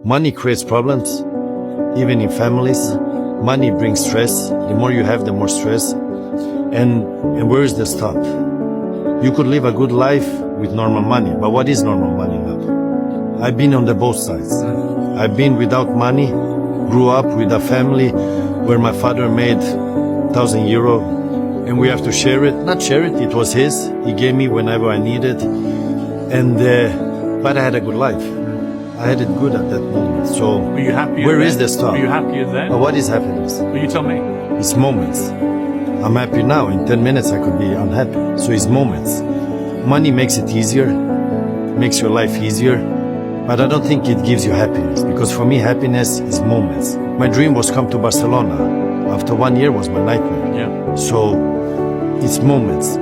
Money creates problems, even in families. Money brings stress. The more you have, the more stress. And where is the stop? You could live a good life with normal money, but what is normal money now? I've been on the both sides. I've been without money, grew up with a family where my father made €1,000, and we have to share it. Not share it, it was his. He gave me whenever I needed. But I had a good life. I had it good at that moment. So Were you happier where then? is the stop? Were you happier then? But what is happiness? Will you tell me? It's moments. I'm happy now. In 10 minutes I could be unhappy. So it's moments. Money makes it easier, makes your life easier, but I don't think it gives you happiness, because for me happiness is moments. My dream was come to Barcelona. After 1 year was my nightmare. Yeah. So it's moments.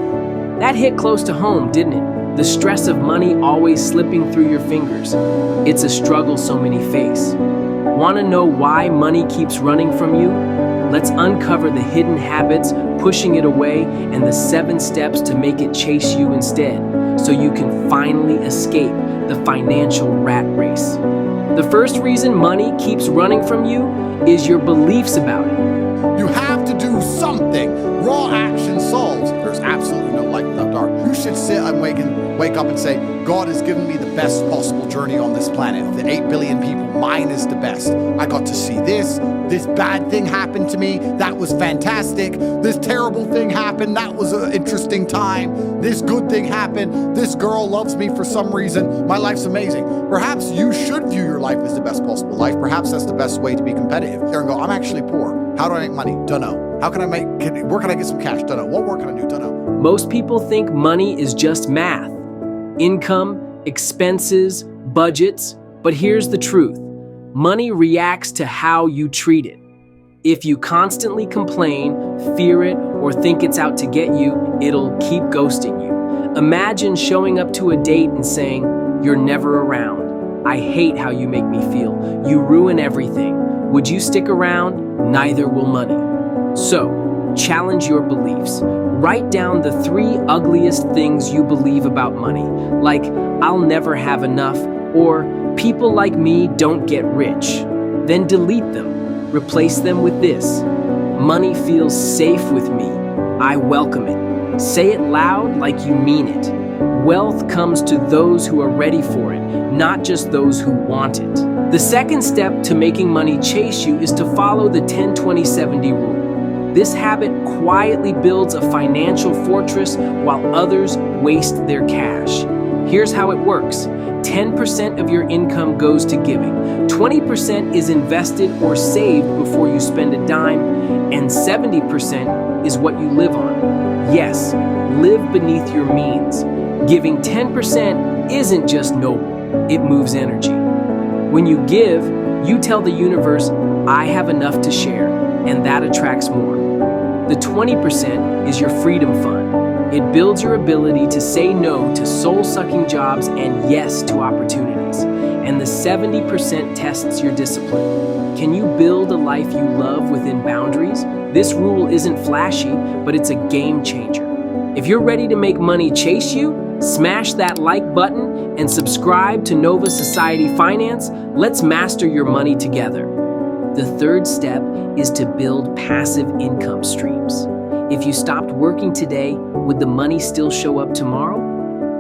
That hit close to home, didn't it? The stress of money always slipping through your fingers. It's a struggle so many face. Want to know why money keeps running from you? Let's uncover the hidden habits pushing it away and the 7 steps to make it chase you instead, so you can finally escape the financial rat race. The first reason money keeps running from you is your beliefs about it. You have to do something. Raw action solves. There's absolutely no light without dark. You should sit and wake up and say, God has given me the best possible journey on this planet. Of the 8 billion people, mine is the best. I got to see this bad thing happened to me. That was fantastic. This terrible thing happened. That was an interesting time. This good thing happened. This girl loves me for some reason. My life's amazing. Perhaps you should view your life as the best possible life. Perhaps that's the best way to be competitive. There and go, I'm actually poor. How do I make money? Don't know. Where can I get some cash? Don't know. What work can I do? Don't know. Most people think money is just math, income, expenses, budgets, but here's the truth. Money reacts to how you treat it. If you constantly complain, fear it, or think it's out to get you, it'll keep ghosting you. Imagine showing up to a date and saying, "You're never around. I hate how you make me feel. You ruin everything. Would you stick around? Neither will money." So, challenge your beliefs. Write down the 3 ugliest things you believe about money, like "I'll never have enough" or "People like me don't get rich." Then delete them. Replace them with this: "Money feels safe with me. I welcome it." Say it loud like you mean it. Wealth comes to those who are ready for it, not just those who want it. The second step to making money chase you is to follow the 10-20-70 rule. This habit quietly builds a financial fortress while others waste their cash. Here's how it works. 10% of your income goes to giving, 20% is invested or saved before you spend a dime, and 70% is what you live on. Yes, live beneath your means. Giving 10% isn't just noble, it moves energy. When you give, you tell the universe, "I have enough to share," and that attracts more. The 20% is your freedom fund. It builds your ability to say no to soul-sucking jobs and yes to opportunities. And the 70% tests your discipline. Can you build a life you love within boundaries? This rule isn't flashy, but it's a game changer. If you're ready to make money chase you, smash that like button and subscribe to Nova Society Finance. Let's master your money together. The third step is to build passive income streams. If you stopped working today, would the money still show up tomorrow?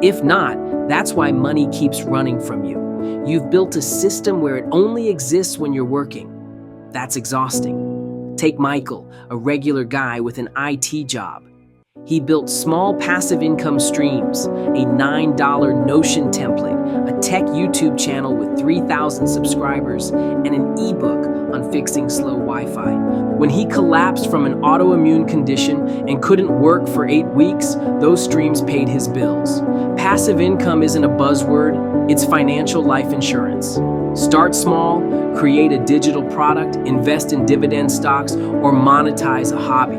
If not, that's why money keeps running from you. You've built a system where it only exists when you're working. That's exhausting. Take Michael, a regular guy with an IT job. He built small passive income streams, a $9 Notion template, a tech YouTube channel with 3,000 subscribers, and an ebook on fixing slow Wi-Fi. When he collapsed from an autoimmune condition and couldn't work for 8 weeks, those streams paid his bills. Passive income isn't a buzzword, it's financial life insurance. Start small, create a digital product, invest in dividend stocks, or monetize a hobby.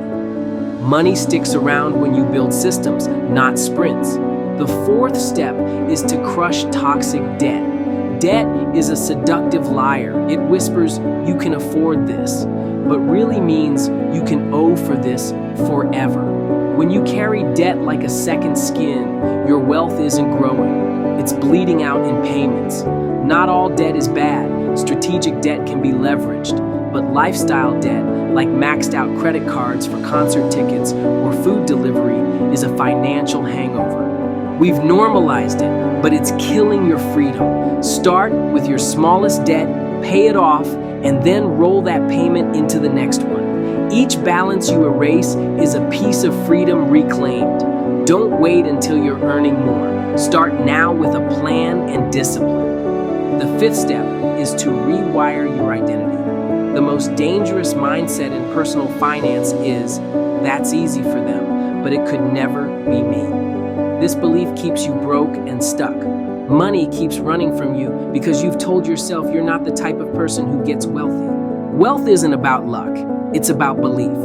Money sticks around when you build systems, not sprints. The fourth step is to crush toxic debt. Debt is a seductive liar. It whispers, "You can afford this," but really means you can owe for this forever. When you carry debt like a second skin, your wealth isn't growing. It's bleeding out in payments. Not all debt is bad. strategic debt can be leveraged, but lifestyle debt, like maxed out credit cards for concert tickets or food delivery, is a financial hangover. We've normalized it, but it's killing your freedom. Start with your smallest debt, pay it off, and then roll that payment into the next one. Each balance you erase is a piece of freedom reclaimed. Don't wait until you're earning more. Start now with a plan and discipline. The fifth step is to rewire your identity. The most dangerous mindset in personal finance is, "That's easy for them, but it could never be me." This belief keeps you broke and stuck. Money keeps running from you because you've told yourself you're not the type of person who gets wealthy. Wealth isn't about luck, it's about belief.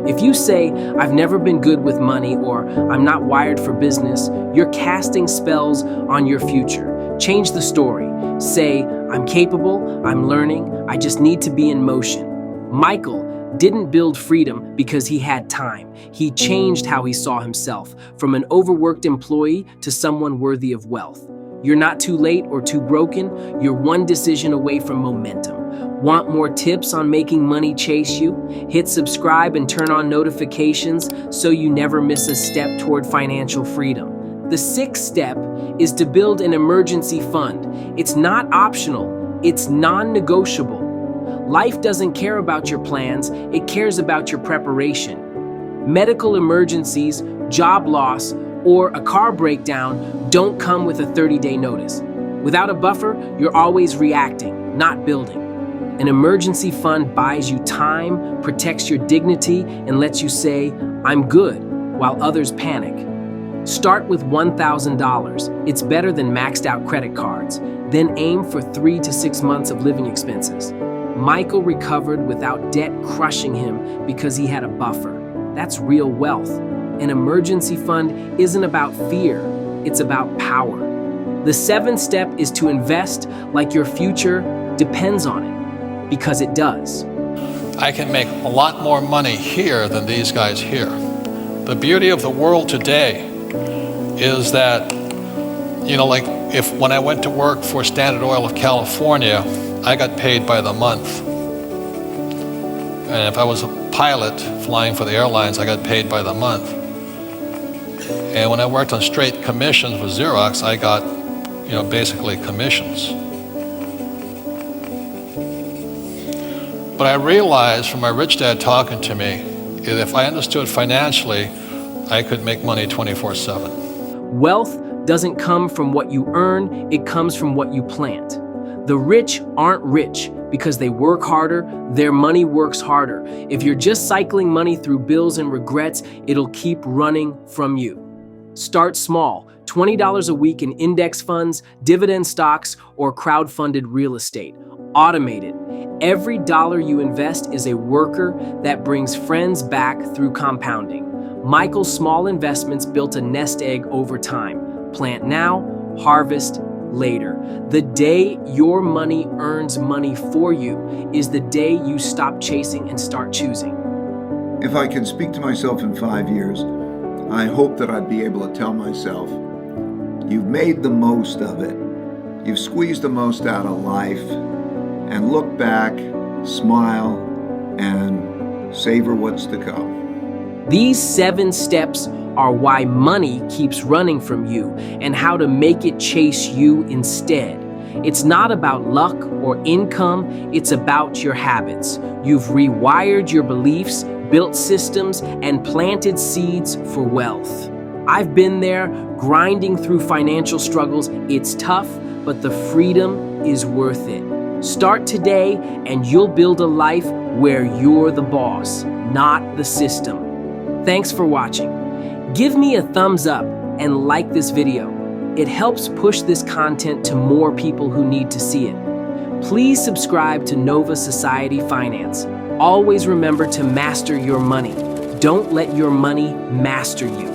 If you say, "I've never been good with money," or "I'm not wired for business," you're casting spells on your future. Change the story. Say, "I'm capable, I'm learning, I just need to be in motion." Michael didn't build freedom because he had time. He changed how he saw himself, from an overworked employee to someone worthy of wealth. You're not too late or too broken. You're one decision away from momentum. Want more tips on making money chase you? Hit subscribe and turn on notifications so you never miss a step toward financial freedom. The sixth step is to build an emergency fund. It's not optional, it's non-negotiable. Life doesn't care about your plans, it cares about your preparation. Medical emergencies, job loss, or a car breakdown don't come with a 30-day notice. Without a buffer, you're always reacting, not building. An emergency fund buys you time, protects your dignity, and lets you say, "I'm good," while others panic. Start with $1,000. It's better than maxed out credit cards. Then aim for 3 to 6 months of living expenses. Michael recovered without debt crushing him because he had a buffer. That's real wealth. An emergency fund isn't about fear, it's about power. The seventh step is to invest like your future depends on it, because it does. I can make a lot more money here than these guys here. The beauty of the world today is that, like when I went to work for Standard Oil of California, I got paid by the month. And if I was a pilot flying for the airlines, I got paid by the month. And when I worked on straight commissions with Xerox, I got, basically commissions. But I realized from my rich dad talking to me, that if I understood financially, I could make money 24/7. Wealth doesn't come from what you earn, it comes from what you plant. The rich aren't rich because they work harder, their money works harder. If you're just cycling money through bills and regrets, it'll keep running from you. Start small, $20 a week in index funds, dividend stocks, or crowd-funded real estate. Automate it. Every dollar you invest is a worker that brings friends back through compounding. Michael's small investments built a nest egg over time. Plant now, harvest later. The day your money earns money for you is the day you stop chasing and start choosing. If I can speak to myself in 5 years, I hope that I'd be able to tell myself, you've made the most of it. You've squeezed the most out of life, and look back, smile, and savor what's to come. These 7 steps are why money keeps running from you and how to make it chase you instead. It's not about luck or income, it's about your habits. You've rewired your beliefs, built systems, and planted seeds for wealth. I've been there, grinding through financial struggles. It's tough, but the freedom is worth it. Start today and you'll build a life where you're the boss, not the system. Thanks for watching. Give me a thumbs up and like this video. It helps push this content to more people who need to see it. Please subscribe to Nova Society Finance. Always remember to master your money. Don't let your money master you.